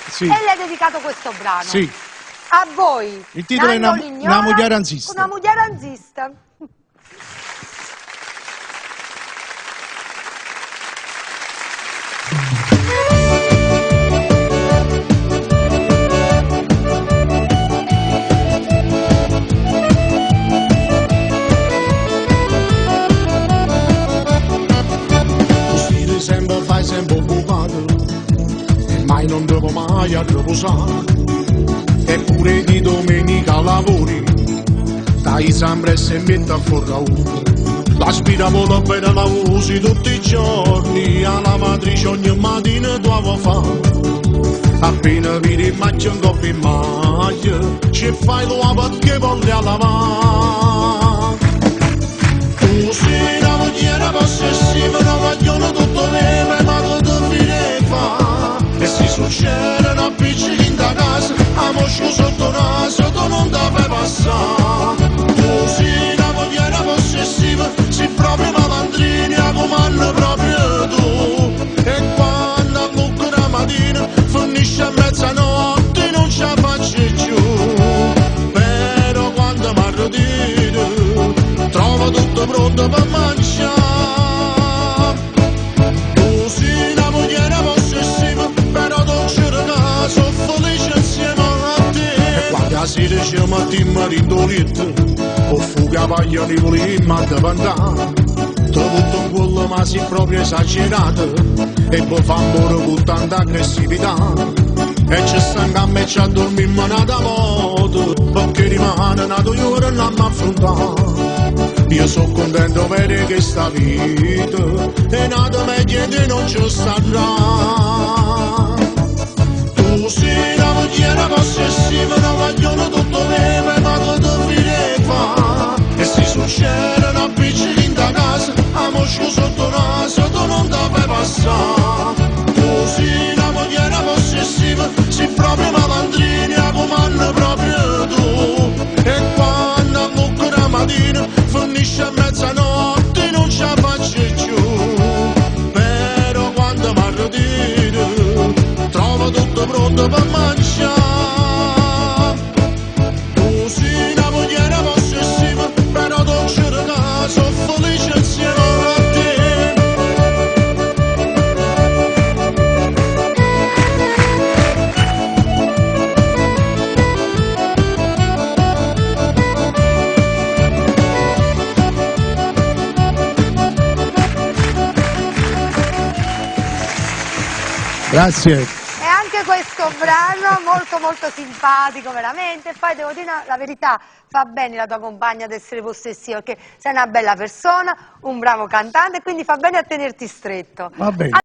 sì. E le hai dedicato questo brano. Sì. A voi. Il titolo è Una mujer anzista. Una mujer anzista. Fai sempre occupato e mai non devo mai a riposare, eppure di domenica lavori dai sempre se mette a forrauro, l'aspirapolvere bene la usi tutti i giorni, alla lavatrice ogni mattina tu la fai, appena vedi in macchia un coppio in maglia ci fai la perché voglio lavare. Tu sei una mogliera possessiva, una vogliono tutto neve, ma tu ti fine fa. E se succede una piccina in da casa, a moscio sotto naso, tu non ti fai passare. Tu sei una mogliera possessiva, sei proprio malandrina, come hanno proprio tu. E quando a la mattina, finisce a mezzanotte, non ce la faccio più. Però quando mi arrodino, trovo tutto pronto per mangiare. Tu sei una mogliera possessiva, però non c'è che sono felice insieme a te. E quando la sera c'è mattina rindoletta, o fuga paglia di volimmo a davantare, ti butto in quello ma sei proprio esagerato, e poi fa amore con tanta aggressività. E ci stanno a me a dormire manata moto, perché rimane nato io e non mi affrontare. Io sono contento di vedere che sta vita è nata meglio e non ci starà. Tu sei una mogliera possessiva, una vogliono tutto neve, ma tu ti fine fa. E se succede una piccina in da casa, a moscio sotto naso, tu non ti fai passare. Tu sei una mogliera possessiva, sei proprio malandrina, come hanno proprio tu. E quando a la mattina, finisce a mezzanotte, non ce la faccio più. Però quando mi arrodino, trovo tutto pronto per mangiare. Tu sei una mogliera possessiva, però non c'è che sono felice insieme a te. Grazie. E anche questo brano molto molto simpatico veramente. E poi devo dire la verità, fa bene la tua compagna ad essere possessiva, perché sei una bella persona, un bravo cantante, e quindi fa bene a tenerti stretto. Va bene.